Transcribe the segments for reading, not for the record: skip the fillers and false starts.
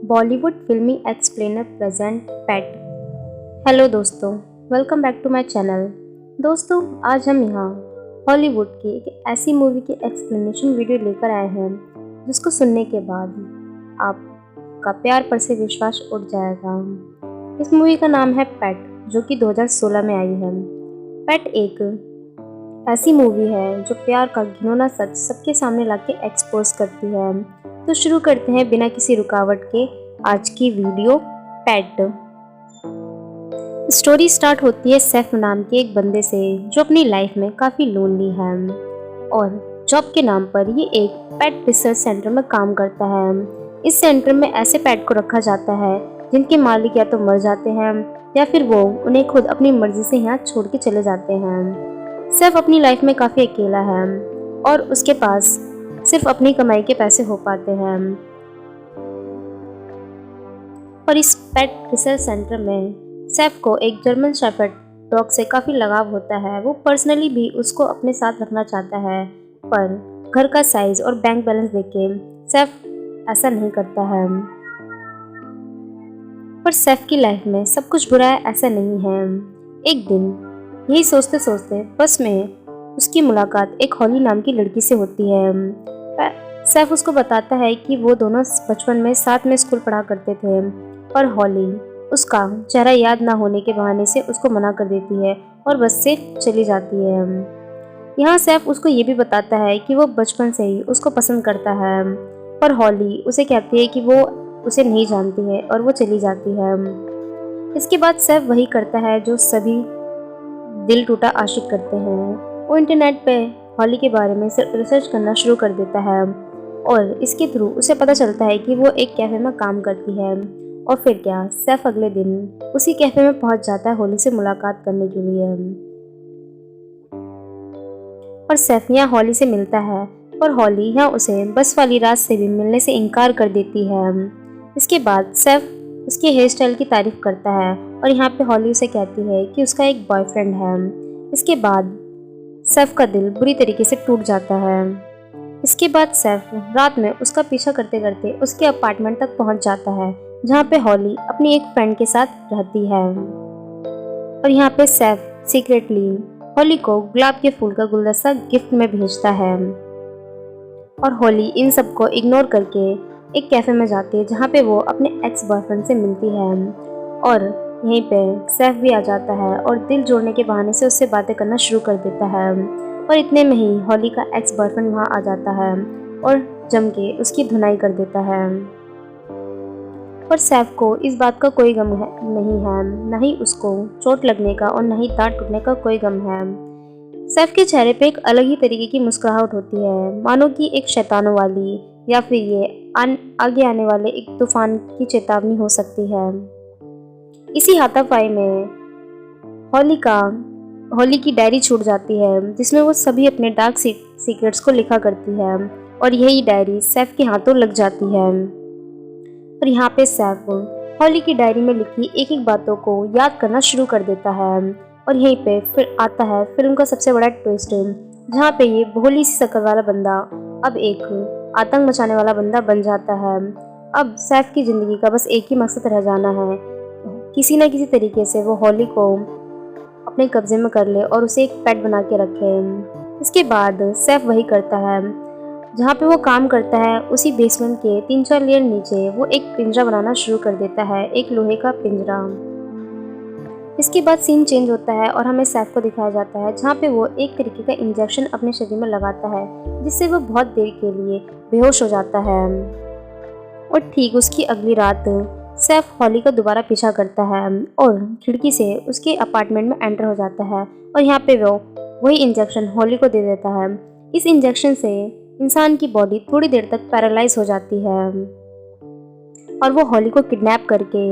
बॉलीवुड फिल्मी explainer present पेट। Hello दोस्तों, welcome back to my channel. दोस्तों, आज हम यहाँ हॉलीवुड की एक ऐसी मूवी की एक्सप्लेनेशन वीडियो लेकर आए हैं जिसको सुनने के बाद आपका प्यार पर से विश्वास उठ जाएगा। इस मूवी का नाम है पेट, जो कि 2016 में आई है। पेट एक ऐसी मूवी है जो प्यार का घिनौना सच सबके सामने लाके एक्सपोज करती है। तो शुरू करते हैं बिना किसी रुकावट के आज की वीडियो। पेट स्टोरी स्टार्ट होती है सैफ नाम के एक बंदे से जो अपनी लाइफ में काफ़ी लोनली है और जॉब के नाम पर ये एक पेट रिसर्च सेंटर में काम करता है। इस सेंटर में ऐसे पेट को रखा जाता है जिनके मालिक या तो मर जाते हैं या फिर वो उन्हें खुद अपनी मर्जी से यहाँ छोड़ के चले जाते हैं। सैफ अपनी लाइफ में काफ़ी अकेला है और उसके पास सिर्फ अपनी कमाई के पैसे हो पाते हैं। और इस पेट रिसर्च सेंटर में सैफ को एक जर्मन शेफर्ड डॉग से काफ़ी लगाव होता है। वो पर्सनली भी उसको अपने साथ रखना चाहता है, पर घर का साइज और बैंक बैलेंस देख के सैफ ऐसा नहीं करता है। पर सैफ की लाइफ में सब कुछ बुरा है ऐसा नहीं है। एक दिन यही सोचते सोचते बस में उसकी मुलाकात एक हॉली नाम की लड़की से होती है। सैफ उसको बताता है कि वो दोनों बचपन में साथ में स्कूल पढ़ा करते थे, पर हॉली उसका चेहरा याद ना होने के बहाने से उसको मना कर देती है और बस से चली जाती है। यहाँ सैफ उसको ये भी बताता है कि वो बचपन से ही उसको पसंद करता है, पर हॉली उसे कहती है कि वो उसे नहीं जानती है और वो चली जाती है। इसके बाद सैफ वही करता है जो सभी दिल टूटा आशिक करते हैं। वो इंटरनेट पे हॉली के बारे में रिसर्च करना शुरू कर देता है और इसके थ्रू उसे पता चलता है कि वो एक कैफ़े में काम करती है। और फिर क्या, सैफ अगले दिन उसी कैफ़े में पहुंच जाता है हॉली से मुलाकात करने के लिए। और सैफ यहाँ हॉली से मिलता है और हॉली यहाँ उसे बस वाली रात से भी मिलने से इनकार कर देती है। इसके बाद सैफ उसके हेयर स्टाइल की तारीफ करता है और यहाँ पे हॉली उसे कहती है कि उसका एक बॉयफ्रेंड है। इसके बाद सैफ का दिल बुरी तरीके से टूट जाता है। इसके बाद सैफ रात में उसका पीछा करते करते उसके अपार्टमेंट तक पहुंच जाता है, जहां पे हॉली अपनी एक फ्रेंड के साथ रहती है। और यहाँ पे सैफ सीक्रेटली हॉली को गुलाब के फूल का गुलदस्ता गिफ्ट में भेजता है। और हॉली इन सबको इग्नोर करके एक कैफे में जाती है जहाँ पे वो अपने एक्स बॉयफ्रेंड से मिलती है। और यहीं पे सैफ भी आ जाता है और दिल जोड़ने के बहाने से उससे बातें करना शुरू कर देता है। और इतने में ही हॉली का एक्स बॉयफ्रेंड वहाँ आ जाता है और जम के उसकी धुनाई कर देता है। पर सैफ को इस बात का कोई गम नहीं है, न ही उसको चोट लगने का और न ही दांत टूटने का कोई गम है। सैफ के चेहरे पे एक अलग ही तरीके की मुस्कुराहट होती है, मानो कि एक शैतानों वाली या फिर ये आगे आने वाले एक तूफान की चेतावनी हो सकती है। इसी हाथापाई में हॉली की डायरी छूट जाती है जिसमें वो सभी अपने डार्क सीक्रेट्स को लिखा करती है और यही डायरी सैफ के हाथों लग जाती है। और यहाँ पे सैफ हॉली की डायरी में लिखी एक एक बातों को याद करना शुरू कर देता है। और यहीं पे फिर आता है फिल्म का सबसे बड़ा ट्विस्ट, जहाँ पे ये भोली सी शक्ल वाला बंदा अब एक आतंक मचाने वाला बंदा बन जाता है। अब सैफ की ज़िंदगी का बस एक ही मकसद रह जाना है, किसी न किसी तरीके से वो हॉली को अपने कब्जे में कर ले और उसे एक पेट बना के रखे। इसके बाद सैफ वही करता है जहाँ पे वो काम करता है, उसी बेसमेंट के 3-4 लेयर नीचे वो एक पिंजरा बनाना शुरू कर देता है, एक लोहे का पिंजरा। इसके बाद सीन चेंज होता है और हमें सैफ को दिखाया जाता है जहाँ पे वो एक तरीके का इंजेक्शन अपने शरीर में लगाता है जिससे वो बहुत देर के लिए बेहोश हो जाता है। और ठीक उसकी अगली रात सैफ हॉली का दोबारा पीछा करता है और खिड़की से उसके अपार्टमेंट में एंटर हो जाता है और यहाँ पे वो वही इंजेक्शन हॉली को दे देता है। इस इंजेक्शन से इंसान की बॉडी थोड़ी देर तक पैरालाइज हो जाती है और वो हॉली को किडनैप करके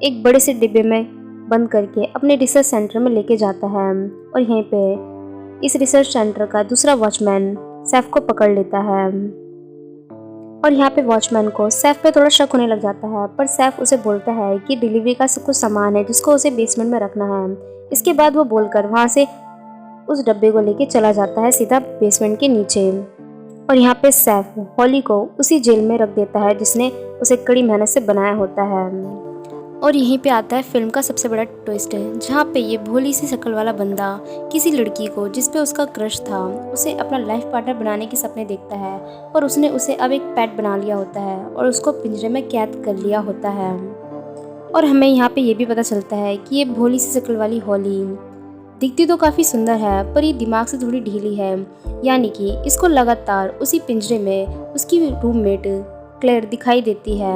एक बड़े से डिब्बे में बंद करके अपने रिसर्च सेंटर में लेके जाता है। और यहीं पे इस रिसर्च सेंटर का दूसरा वॉचमैन सैफ को पकड़ लेता है और यहाँ पे वॉचमैन को सैफ पे थोड़ा शक होने लग जाता है, पर सैफ उसे बोलता है कि डिलीवरी का सब कुछ सामान है जिसको उसे बेसमेंट में रखना है। इसके बाद वो बोलकर वहाँ से उस डब्बे को लेके चला जाता है सीधा बेसमेंट के नीचे। और यहाँ पे सैफ हॉली को उसी जेल में रख देता है जिसने उसे कड़ी मेहनत से बनाया होता है। और यहीं पे आता है फिल्म का सबसे बड़ा ट्विस्ट है, जहाँ पे ये भोली सी शक्ल वाला बंदा किसी लड़की को जिस पे उसका क्रश था उसे अपना लाइफ पार्टनर बनाने के सपने देखता है, और उसने उसे अब एक पेट बना लिया होता है और उसको पिंजरे में कैद कर लिया होता है। और हमें यहाँ पे ये भी पता चलता है कि ये भोली सी शक्ल वाली हॉली दिखती तो काफ़ी सुंदर है, पर ये दिमाग से थोड़ी ढीली है, यानी कि इसको लगातार उसी पिंजरे में उसकी रूममेट क्लेयर दिखाई देती है।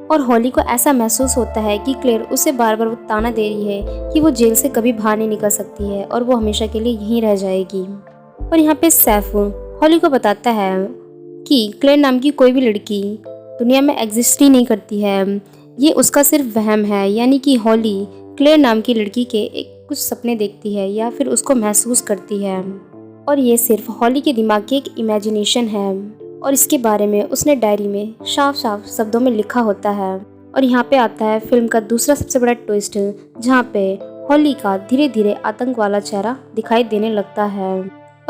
और हॉली को ऐसा महसूस होता है कि क्लेयर उसे बार बार ताना दे रही है कि वो जेल से कभी बाहर नहीं निकल सकती है और वो हमेशा के लिए यहीं रह जाएगी। और यहाँ पे सैफ हॉली को बताता है कि क्लेयर नाम की कोई भी लड़की दुनिया में एग्जिस्ट ही नहीं करती है, ये उसका सिर्फ वहम है। यानी कि हॉली क्लेयर नाम की लड़की के कुछ सपने देखती है या फिर उसको महसूस करती है, और ये सिर्फ हॉली के दिमाग की एक इमेजिनेशन है, और इसके बारे में उसने डायरी में साफ साफ शब्दों में लिखा होता है। और यहाँ पे आता है फिल्म का दूसरा सबसे बड़ा ट्विस्ट, जहाँ पे हॉली का धीरे धीरे आतंक वाला चेहरा दिखाई देने लगता है।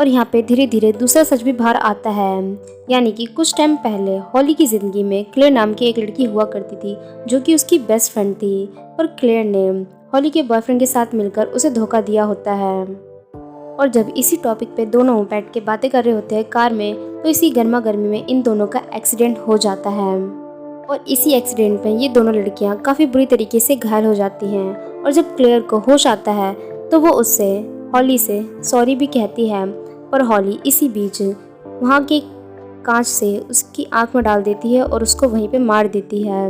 और यहाँ पे धीरे धीरे दूसरा सच भी बाहर आता है, यानी कि कुछ टाइम पहले हॉली की ज़िंदगी में क्लेयर नाम की एक लड़की हुआ करती थी जो कि उसकी बेस्ट फ्रेंड थी, और क्लेयर ने हॉली के बॉयफ्रेंड के साथ मिलकर उसे धोखा दिया होता है। और जब इसी टॉपिक पे दोनों बैठ के बातें कर रहे होते हैं कार में, तो इसी गर्मा गर्मी में इन दोनों का एक्सीडेंट हो जाता है, और इसी एक्सीडेंट में ये दोनों लड़कियां काफ़ी बुरी तरीके से घायल हो जाती हैं। और जब क्लेयर को होश आता है तो वो उससे हॉली से सॉरी भी कहती है, पर हॉली इसी बीच वहाँ के कांच से उसकी आंख में डाल देती है और उसको वहीं पे मार देती है।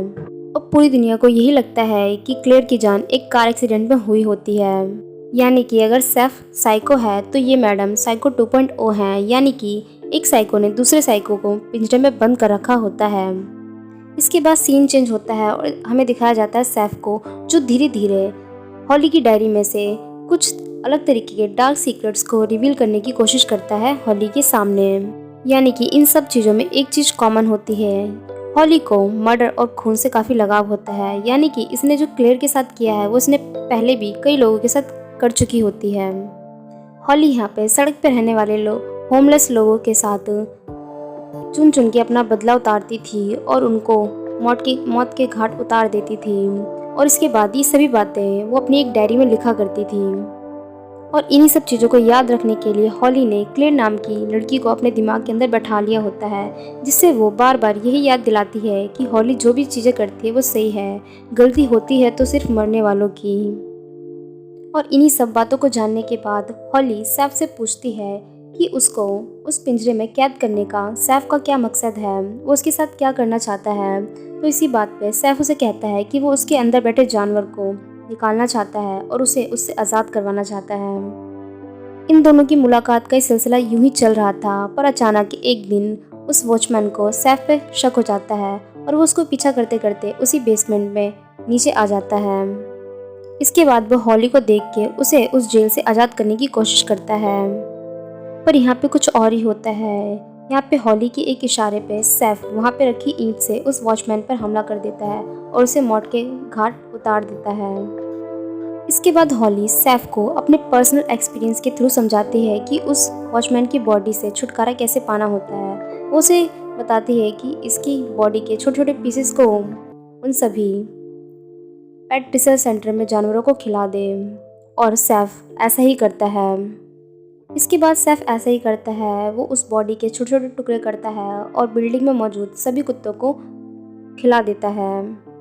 और पूरी दुनिया को यही लगता है कि क्लेयर की जान एक कार एक्सीडेंट में हुई होती है, यानी कि अगर सैफ साइको है तो ये मैडम साइको 2.0 है, यानी कि एक साइको ने दूसरे साइको को पिंजरे में बंद कर रखा होता है। इसके बाद सीन चेंज होता है और हमें दिखाया जाता है सैफ को, जो धीरे धीरे हॉली की डायरी में से कुछ अलग तरीके के डार्क सीक्रेट्स को रिवील करने की कोशिश करता है हॉली के सामने। यानी कि इन सब चीज़ों में एक चीज़ कॉमन होती है, हॉली को मर्डर और खून से काफ़ी लगाव होता है। यानी कि इसने जो क्लेयर के साथ किया है वो इसने पहले भी कई लोगों के साथ कर चुकी होती है। हॉली यहाँ पे सड़क पर रहने वाले लोग, होमलेस लोगों के साथ चुन चुन के अपना बदला उतारती थी और उनको मौत के घाट उतार देती थी। और इसके बाद ये सभी बातें वो अपनी एक डायरी में लिखा करती थी। और इन्हीं सब चीज़ों को याद रखने के लिए हॉली ने क्लेयर नाम की लड़की को अपने दिमाग के अंदर बैठा लिया होता है, जिससे वो बार बार यही याद दिलाती है कि हॉली जो भी चीज़ें करती है वो सही है, गलती होती है तो सिर्फ मरने वालों की। और इन्हीं सब बातों को जानने के बाद हॉली सैफ से पूछती है कि उसको उस पिंजरे में कैद करने का सैफ का क्या मकसद है, वो उसके साथ क्या करना चाहता है। तो इसी बात पे सैफ उसे कहता है कि वो उसके अंदर बैठे जानवर को निकालना चाहता है और उसे उससे आज़ाद करवाना चाहता है। इन दोनों की मुलाकात का सिलसिला यूं ही चल रहा था, पर अचानक एक दिन उस वॉचमैन को सैफ पे शक हो जाता है और वो उसको पीछा करते करते उसी बेसमेंट में नीचे आ जाता है। इसके बाद वो हॉली को देख के उसे उस जेल से आज़ाद करने की कोशिश करता है, पर यहाँ पे कुछ और ही होता है। यहाँ पे हॉली के एक इशारे पे सैफ वहाँ पे रखी ईंट से उस वॉचमैन पर हमला कर देता है और उसे मौत के घाट उतार देता है। इसके बाद हॉली सैफ को अपने पर्सनल एक्सपीरियंस के थ्रू समझाती है कि उस वॉचमैन की बॉडी से छुटकारा कैसे पाना होता है। वो उसे बताती है कि इसकी बॉडी के छोटे छोटे पीसेस को उन सभी पेट रिसर्च सेंटर में जानवरों को खिला दे, और सैफ ऐसा ही करता है। इसके बाद सैफ ऐसा ही करता है, वो उस बॉडी के छोटे छोटे टुकड़े करता है और बिल्डिंग में मौजूद सभी कुत्तों को खिला देता है।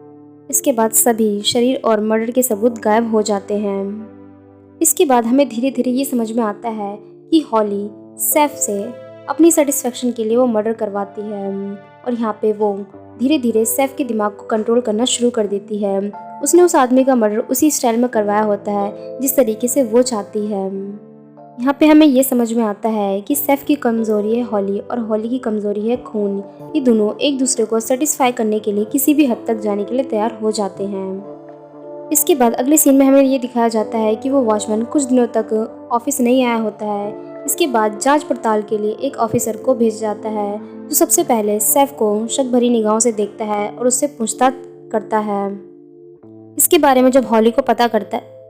इसके बाद सभी शरीर और मर्डर के सबूत गायब हो जाते हैं। इसके बाद हमें धीरे धीरे ये समझ में आता है कि हॉली सैफ से अपनी सेटिस्फेक्शन के लिए वो मर्डर करवाती है, और यहाँ पे वो धीरे धीरे सैफ के दिमाग को कंट्रोल करना शुरू कर देती है। उसने उस आदमी का मर्डर उसी स्टाइल में करवाया होता है जिस तरीके से वो चाहती है। यहाँ पे हमें ये समझ में आता है कि सैफ की कमज़ोरी है हॉली और हॉली की कमज़ोरी है खून। ये दोनों एक दूसरे को सेटिस्फाई करने के लिए किसी भी हद तक जाने के लिए तैयार हो जाते हैं। इसके बाद अगले सीन में हमें ये दिखाया जाता है कि वो वॉचमैन कुछ दिनों तक ऑफिस नहीं आया होता है। इसके बाद जांच पड़ताल के लिए एक ऑफिसर को भेजा जाता है, जो सबसे पहले सैफ को शक भरी निगाहों से देखता है और उससे पूछताछ करता है। इसके बारे में जब हॉली को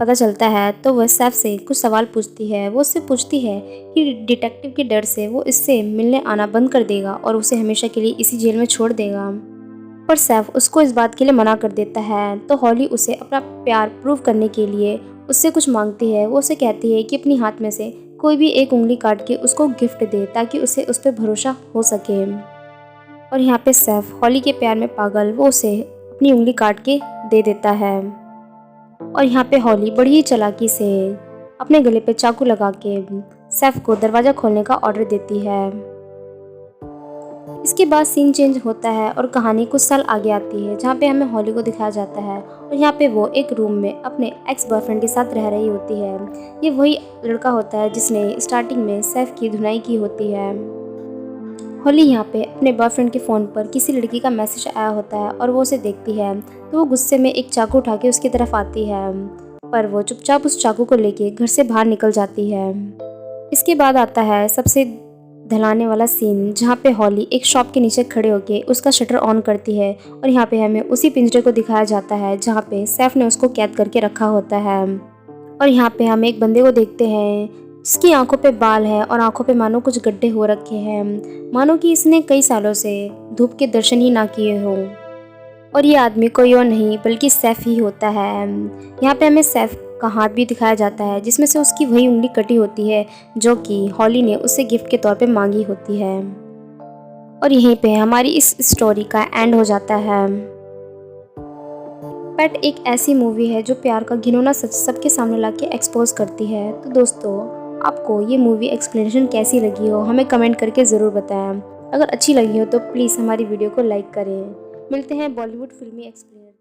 पता चलता है तो वह सैफ से कुछ सवाल पूछती है। वो उससे पूछती है कि डिटेक्टिव के डर से वो इससे मिलने आना बंद कर देगा और उसे हमेशा के लिए इसी जेल में छोड़ देगा। पर सैफ उसको इस बात के लिए मना कर देता है। तो हॉली उसे अपना प्यार प्रूव करने के लिए उससे कुछ मांगती है। वो उसे कहती है कि अपनी हाथ में से कोई भी एक उंगली काट के उसको गिफ्ट दे ताकि उसे उस पर भरोसा हो सके। और यहाँ पे सैफ हॉली के प्यार में पागल वो उसे अपनी उंगली काट के दे देता है। और यहाँ पे हॉली बड़ी ही चालाकी से अपने गले पे चाकू लगा के सैफ को दरवाज़ा खोलने का ऑर्डर देती है। इसके बाद सीन चेंज होता है और कहानी कुछ साल आगे आती है, जहाँ पे हमें हॉली को दिखाया जाता है और यहाँ पे वो एक रूम में अपने एक्स बॉयफ्रेंड के साथ रह रही होती है। ये वही लड़का होता है जिसने स्टार्टिंग में सैफ की धुनाई की होती है। हॉली यहाँ पे अपने बॉयफ्रेंड के फ़ोन पर किसी लड़की का मैसेज आया होता है और वो उसे देखती है तो वो गुस्से में एक चाकू उठा के उसकी तरफ आती है, पर वो चुपचाप उस चाकू को लेके घर से बाहर निकल जाती है। इसके बाद आता है सबसे धलाने वाला सीन, जहाँ पे हॉली एक शॉप के नीचे खड़े होके उसका शटर ऑन करती है और यहाँ पे हमें उसी पिंजरे को दिखाया जाता है जहाँ पे सैफ ने उसको कैद करके रखा होता है। और यहाँ पे हम एक बंदे को देखते हैं जिसकी आंखों पे बाल है और आंखों पे मानो कुछ गड्ढे हो रखे हैं, मानो कि इसने कई सालों से धूप के दर्शन ही ना किए हों। और ये आदमी कोई और नहीं बल्कि सैफ ही होता है। यहाँ पे हमें सैफ का हाथ भी दिखाया जाता है जिसमें से उसकी वही उंगली कटी होती है जो कि हॉली ने उससे गिफ्ट के तौर पे मांगी होती है। और यहीं पे हमारी इस स्टोरी का एंड हो जाता है। पेट एक ऐसी मूवी है जो प्यार का घिनौना सच सबके सामने ला के एक्सपोज करती है। तो दोस्तों, आपको ये मूवी एक्सप्लेनेशन कैसी लगी हो हमें कमेंट करके ज़रूर बताएं। अगर अच्छी लगी हो तो प्लीज़ हमारी वीडियो को लाइक करें। मिलते हैं बॉलीवुड फिल्मी एक्सप्लेनर।